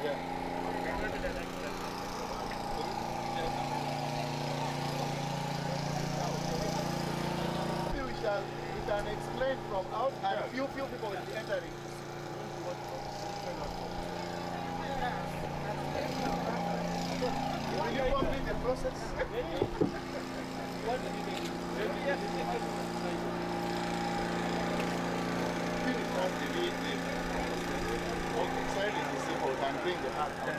We can explain from out, and few people will be entering. Will you complete the process? Can bring the heart out.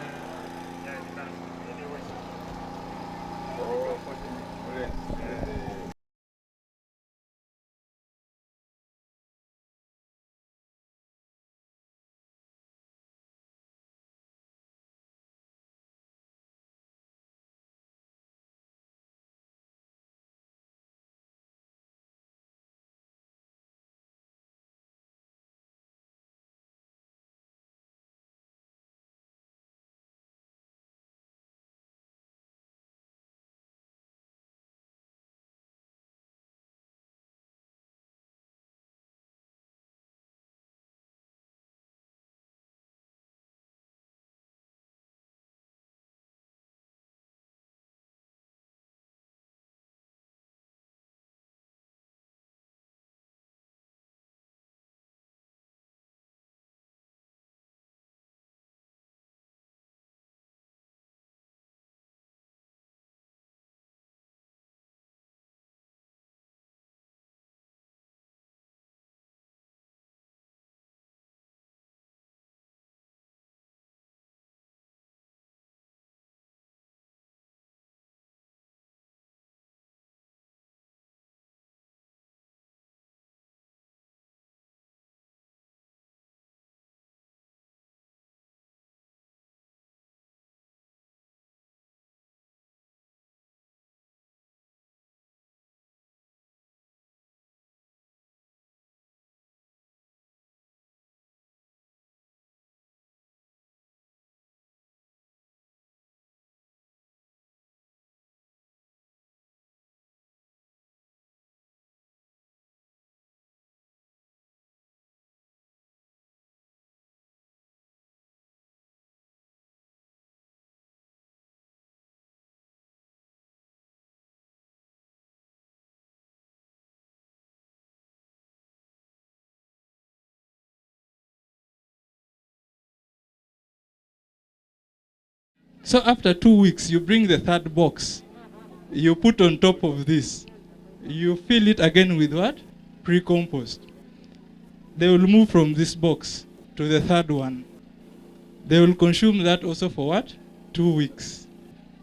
So after 2 weeks, you bring the third box. You put on top of this. You fill it again with what? Pre-compost. They will move from this box to the third one. They will consume that also for what? 2 weeks.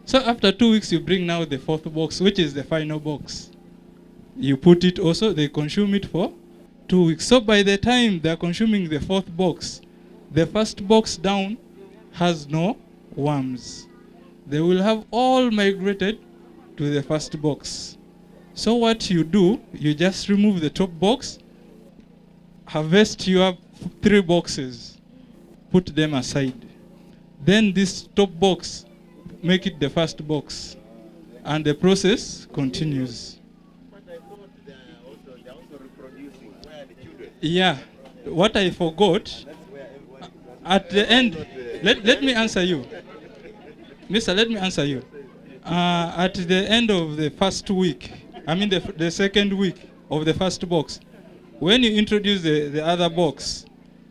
So after 2 weeks, you bring now the fourth box, which is the final box. You put it also, they consume it for 2 weeks. So by the time they're consuming the fourth box, the first box down has no worms. They will have all migrated to the first box. So what you do, you just remove the top box, harvest your 3 boxes, put them aside. Then this top box, make it the first box, and the process continues. But I thought they're also reproducing. Where are the children? Yeah, what I forgot, at the end, let me answer you. Mister, let me answer you. At the end of the first week, I mean the second week of the first box, when you introduce the other box,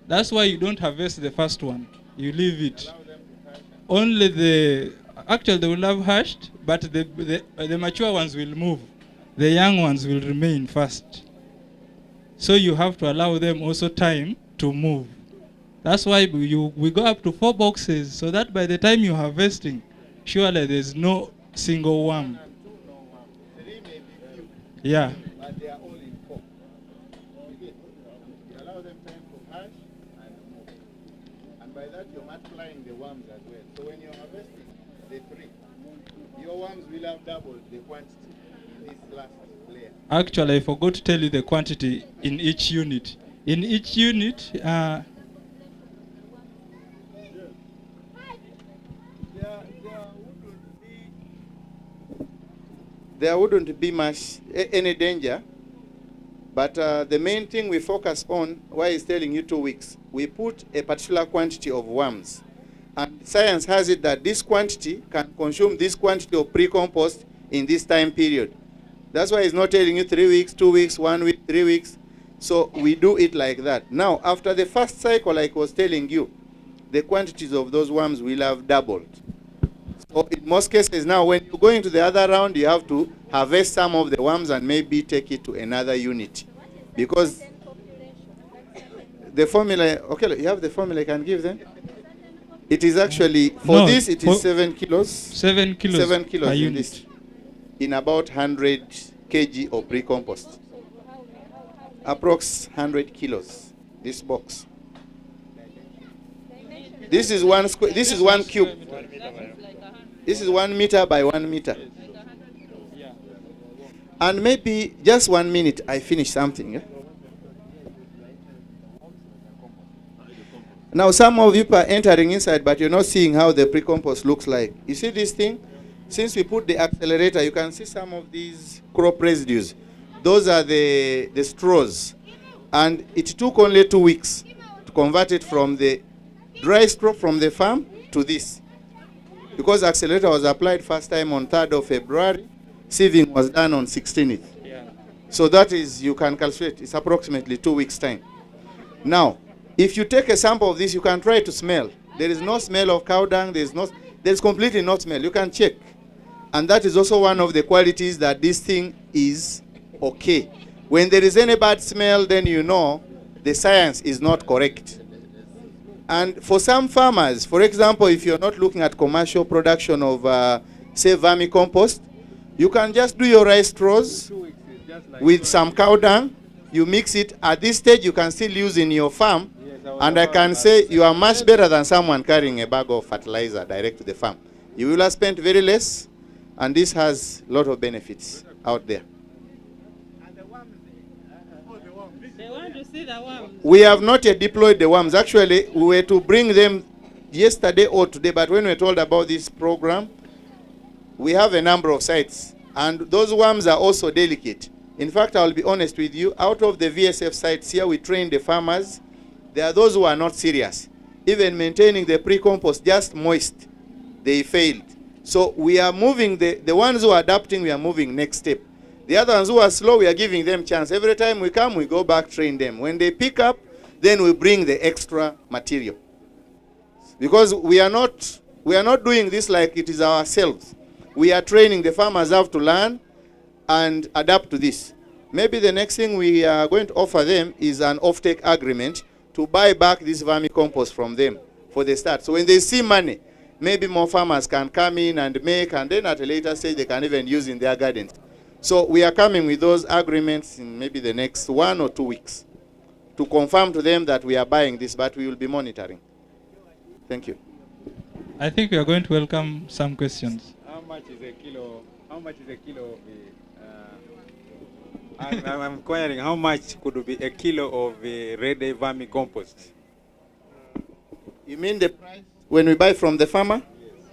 that's why you don't harvest the first one. You leave it. Only actually they will have hatched, but the mature ones will move. The young ones will remain first. So you have to allow them also time to move. That's why we go up to 4 boxes, so that by the time you're harvesting, surely there's no single worm. 3 may be few, Yeah. but they are all in 4. You allow them time to hatch and move. And by that you're multiplying the worms as well. So when you're harvesting the 3, your worms will have doubled the quantity in this last layer. Actually, I forgot to tell you the quantity in each unit. In each unit, There wouldn't be much any danger, but the main thing we focus on, why is telling you 2 weeks, we put a particular quantity of worms, And science has it that this quantity can consume this quantity of pre-compost in this time period. That's why it's not telling you 3 weeks, 2 weeks, 1 week, 3 weeks. So we do it like that. Now, after the first cycle, like I was telling you, the quantities of those worms will have doubled. So in most cases now, when you go into the other round, you have to harvest some of the worms and maybe take it to another unit. Because the formula, okay, you have the formula I can give them? It is actually, for this, it is 7 kilos. 7 kilos. 7 kilos per in unit. this. In about 100 kg of pre-compost. Approx 100 kilos, this box. This is one square, this is 1 cube. This is 1 meter by 1 meter. And maybe just 1 minute, I finish something. Yeah? Now, some of you are entering inside, but you're not seeing how the pre-compost looks like. You see this thing? Since we put the accelerator, you can see some of these crop residues. Those are the straws. And it took only 2 weeks to convert it from the dry straw from the farm to this. Because accelerator was applied first time on 3rd of February, sieving was done on 16th. Yeah. So that is, you can calculate, it's approximately 2 weeks time. Now, if you take a sample of this, you can try to smell. There is no smell of cow dung, there's completely no smell. You can check. And that is also one of the qualities that this thing is okay. When there is any bad smell, then you know the science is not correct. And for some farmers, for example, if you're not looking at commercial production of, say, vermicompost, you can just do your rice straws with some cow dung. You mix it. At this stage, you can still use in your farm. And I can say you are much better than someone carrying a bag of fertilizer direct to the farm. You will have spent very less, and this has a lot of benefits out there. They want to see the worms. We have not yet deployed the worms. Actually, we were to bring them yesterday or today, but when we were told about this program, we have a number of sites, and those worms are also delicate. In fact, I'll be honest with you, out of the VSF sites here, we train the farmers. There are those who are not serious. Even maintaining the pre-compost just moist, they failed. So we are moving, the ones who are adapting, we are moving next step. The other ones who are slow, we are giving them chance. Every time we come, we go back, train them. When they pick up, then we bring the extra material. Because we are not doing this like it is ourselves. We are training. The farmers have to learn and adapt to this. Maybe the next thing we are going to offer them is an off-take agreement to buy back this vermicompost from them for the start. So when they see money, maybe more farmers can come in and make, and then at a later stage they can even use in their gardens. So we are coming with those agreements in maybe the next 1 or 2 weeks to confirm to them that we are buying this, but we will be monitoring. Thank you. I think we are going to welcome some questions. How much is a kilo? How much is a kilo of I'm inquiring how much could be a kilo of red vermicompost? You mean the price when we buy from the farmer? Yes.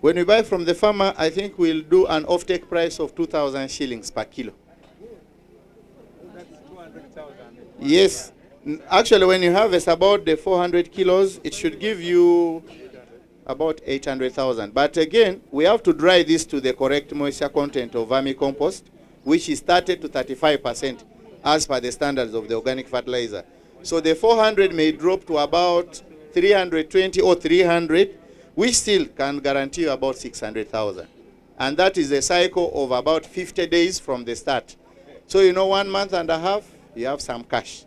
When we buy from the farmer, I think we'll do an off-take price of 2,000 shillings per kilo. That's 200,000. Yes. Actually, when you harvest about the 400 kilos, it should give you about 800,000. But again, we have to dry this to the correct moisture content of vermicompost, which is 30 to 35% as per the standards of the organic fertilizer. So the 400 may drop to about 320 or 300, which still can guarantee you about 600,000. And that is a cycle of about 50 days from the start. So, you know, 1 month and a half, you have some cash.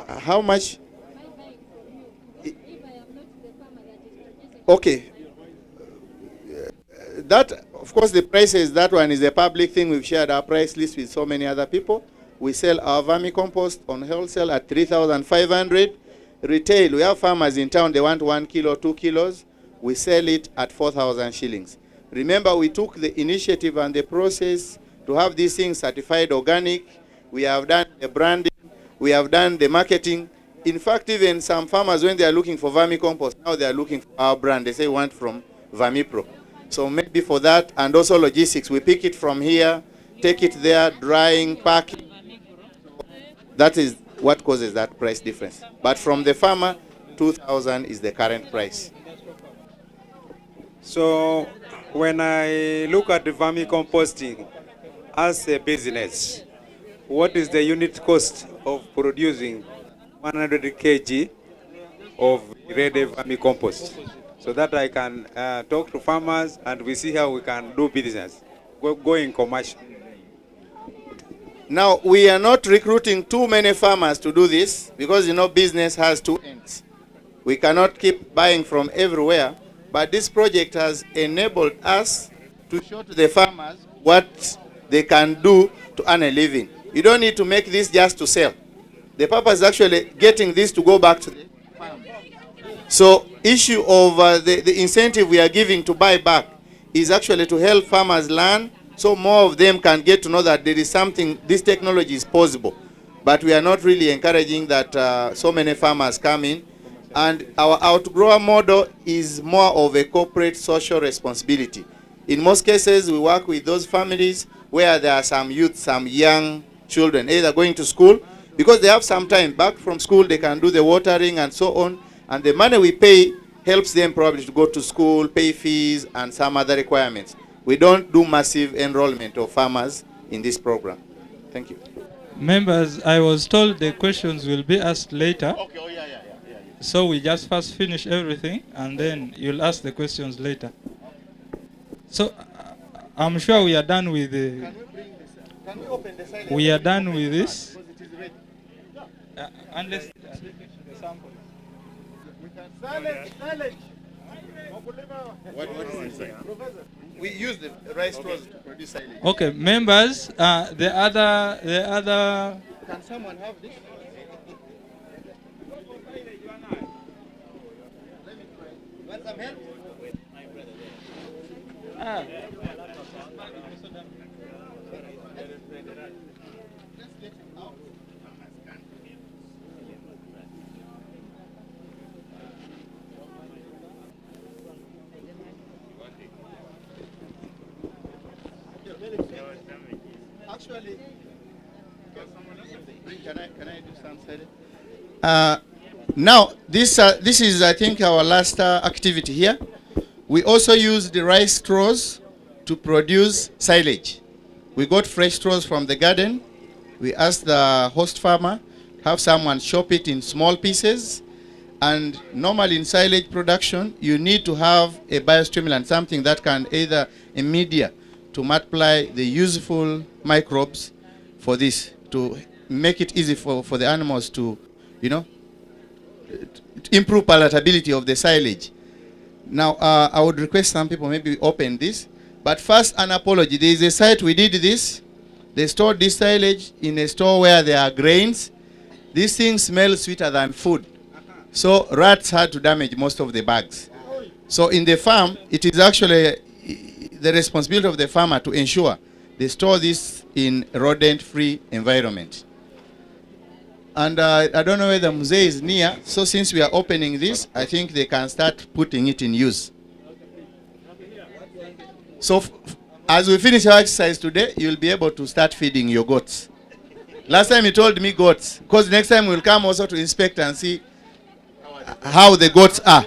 How much? Okay. That, of course, the prices, that one is a public thing. We've shared our price list with so many other people. We sell our vermicompost on wholesale at 3,500. Retail, we have farmers in town, they want 1 kilo, 2 kilos. We sell it at 4,000 shillings. Remember, we took the initiative and the process to have these things certified organic. We have done the branding. We have done the marketing. In fact, even some farmers, when they are looking for vermicompost, now they are looking for our brand. They say we want from Vermipro. So maybe for that, and also logistics, we pick it from here, take it there, drying, packing. That is what causes that price difference. But from the farmer, 2,000 is the current price. So when I look at the vermicomposting as a business, what is the unit cost of producing 100 kg of ready vermicompost, so that I can talk to farmers and we see how we can do business, going commercial? Now, we are not recruiting too many farmers to do this because, you know, business has two ends. We cannot keep buying from everywhere, but this project has enabled us to show to the farmers what they can do to earn a living. You don't need to make this just to sell. The purpose is actually getting this to go back to the farm. So, issue of the incentive we are giving to buy back is actually to help farmers learn, so more of them can get to know that there is something, this technology is possible. But we are not really encouraging that so many farmers come in. And our outgrower model is more of a corporate social responsibility. In most cases, we work with those families where there are some youth, some young children, either going to school, because they have some time back from school, they can do the watering and so on. And the money we pay helps them probably to go to school, pay fees, and some other requirements. We don't do massive enrollment of farmers in this program. Thank you. Members, I was told the questions will be asked later. Okay, oh yeah. So we just first finish everything and then you'll ask the questions later. So I'm sure we are done with the... Can we open the silage? We are done with this. Because it is ready. Unless the sample. Silage. What is inside? We use the rice straws to produce silage. Okay, members, the other... Can someone have this? Want some help? Actually, can I do some silage? Now, this is, I think, our last activity here. We also use the rice straws to produce silage. We got fresh straws from the garden. We asked the host farmer, have someone chop it in small pieces. And normally in silage production, you need to have a biostimulant, something that can either a media to multiply the useful microbes for this, to make it easy for the animals to, you know, improve palatability of the silage. Now, I would request some people maybe open this. But first, an apology. There is a site we did this. They stored this silage in a store where there are grains. These things smell sweeter than food. So rats had to damage most of the bags. So in the farm, it is actually the responsibility of the farmer to ensure they store this in a rodent-free environment. And I don't know whether Mzee is near, so since we are opening this, I think they can start putting it in use. So as we finish our exercise today, you'll be able to start feeding your goats. Last time you told me goats, because next time we'll come also to inspect and see how the goats are.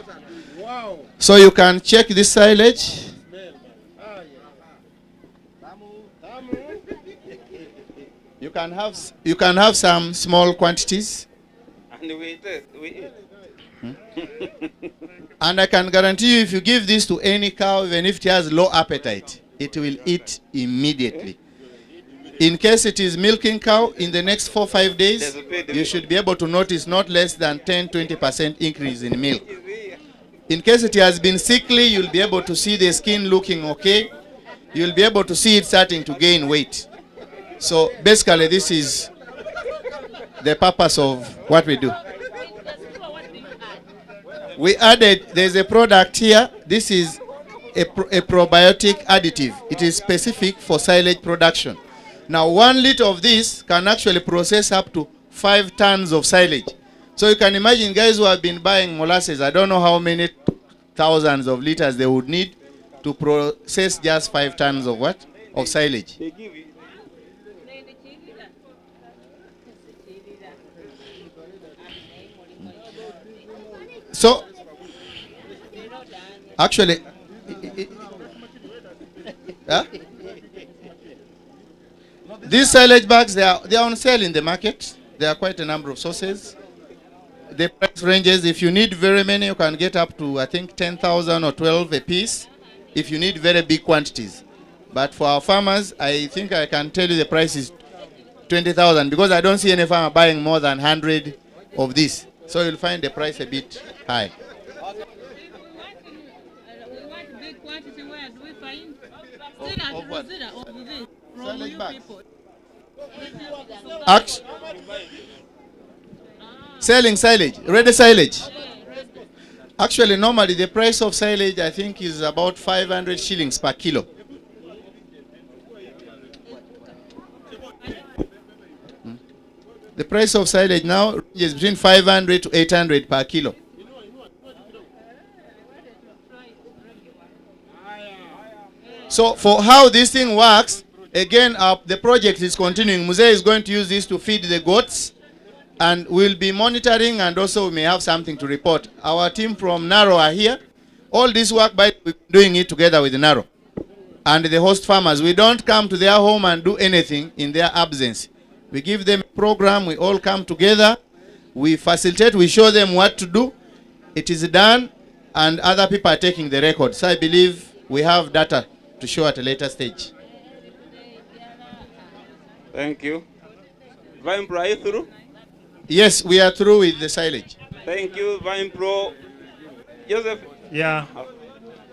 So you can check this silage. You can have some small quantities. And we eat. And I can guarantee you, if you give this to any cow, even if it has low appetite, it will eat immediately. In case it is milking cow, in the next 4 or 5 days, you should be able to notice not less than 10-20% increase in milk. In case it has been sickly, you'll be able to see the skin looking okay. You'll be able to see it starting to gain weight. So basically, this is the purpose of what we do. We added, there's a product here. This is a probiotic additive. It is specific for silage production. Now, 1 liter of this can actually process up to 5 tons of silage. So you can imagine guys who have been buying molasses, I don't know how many thousands of liters they would need to process just 5 tons of what? Of silage. So, actually, huh? These silage bags, they are on sale in the market. There are quite a number of sources. The price ranges, if you need very many, you can get up to, I think, 10,000 or 12 a piece if you need very big quantities. But for our farmers, I think I can tell you the price is 20,000 because I don't see any farmer buying more than 100 of this. So you'll find the price a bit high. We want big quantity. Where do we find? Still Of what? of this from Silage you bags. people. Selling silage, ready silage. Actually, normally the price of silage, I think, is about 500 shillings per kilo. The price of silage now is between 500 to 800 per kilo. So for how this thing works, again, the project is continuing. Muse is going to use this to feed the goats, and we'll be monitoring, and also we may have something to report. Our team from Naro are here. All this work, by we're doing it together with Naro and the host farmers. We don't come to their home and do anything in their absence. We give them a program, we all come together, we facilitate, we show them what to do. It is done, and other people are taking the record. So I believe we have data to show at a later stage. Thank you. Vine Pro, are you through? Yes, we are through with the silage. Thank you, Vine Pro. Joseph, Yeah,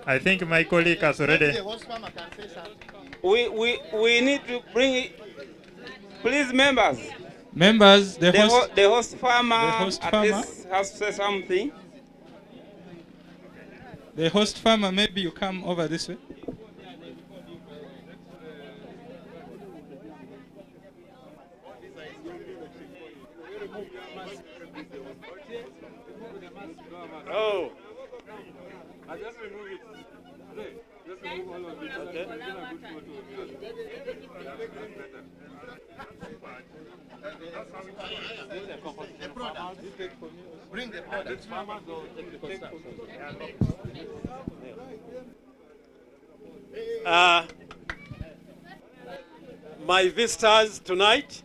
I think my colleague has already. we need to bring it. Please, members. Members, the host. The host farmer host at farmer. least has to say something. The host farmer, maybe you come over this way. Oh. Just remove it. Just remove all of it. Okay. Bring the product. My visitors tonight,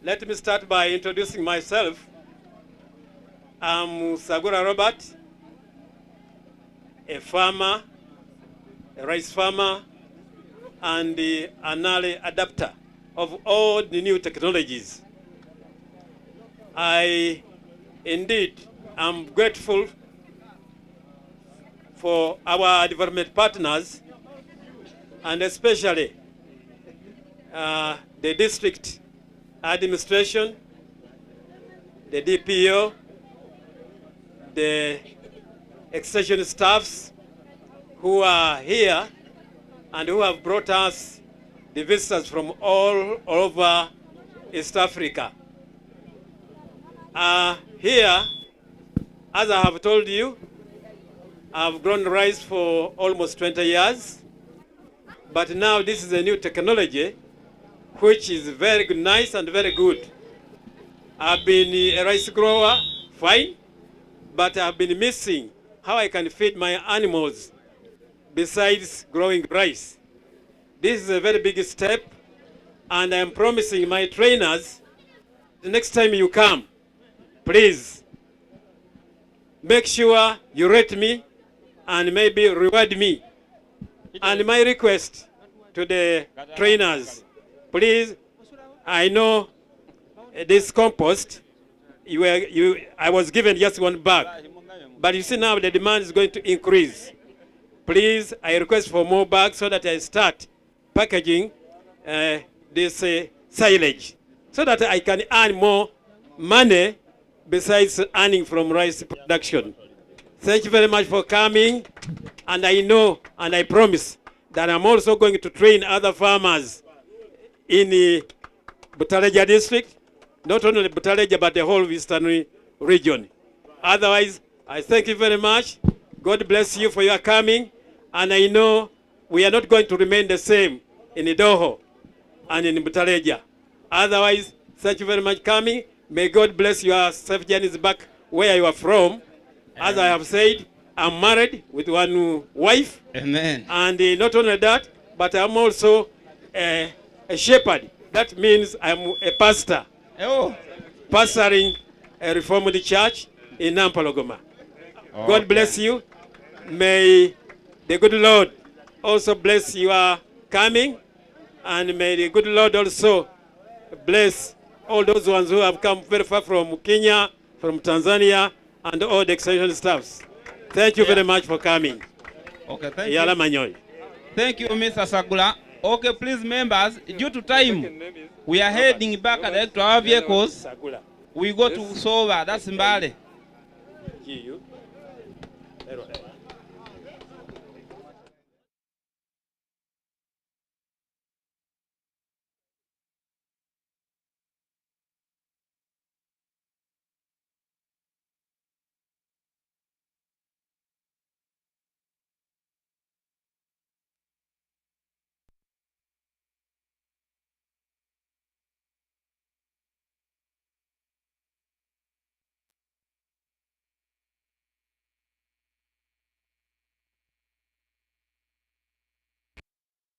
let me start by introducing myself. I'm Sagura Robert, a farmer, a rice farmer, and an early adapter of all the new technologies. I indeed am grateful for our development partners, and especially the district administration, the DPO, the extension staffs who are here and who have brought us the visitors from all over East Africa. Here, as I have told you, I've grown rice for almost 20 years, but now this is a new technology which is very good, nice and very good. I've been a rice grower, fine, but I've been missing how I can feed my animals besides growing rice. This is a very big step, and I'm promising my trainers, the next time you come, please make sure you rate me and maybe reward me. And my request to the trainers, please, I know this compost, I was given just one bag, but you see now the demand is going to increase. Please, I request for more bags so that I start packaging this silage, so that I can earn more money besides earning from rice production. Thank you very much for coming, and I know and I promise that I'm also going to train other farmers in the Butaleja district, not only Butaleja but the whole Eastern region. Otherwise, I thank you very much. God bless you for your coming, and I know we are not going to remain the same in Idoho and in Butaleja. Otherwise, thank you very much for coming. May God bless your safe journeys back where you are from. As I have said, I'm married with one wife. Amen. And not only that, but I'm also a shepherd. That means I'm a pastor. Oh. Pastoring a Reformed church in Nampalogoma. Okay. God bless you. May the good Lord also bless your coming. And may the good Lord also bless all those ones who have come very far from Kenya, from Tanzania, and all the extension staffs. Thank you very much for coming. Okay, thank Yala you. Manyoy. Thank you, Mr. Sagula. Okay, please, members, due to time, we are heading back to our vehicles. We go to Sova, that's Mbale.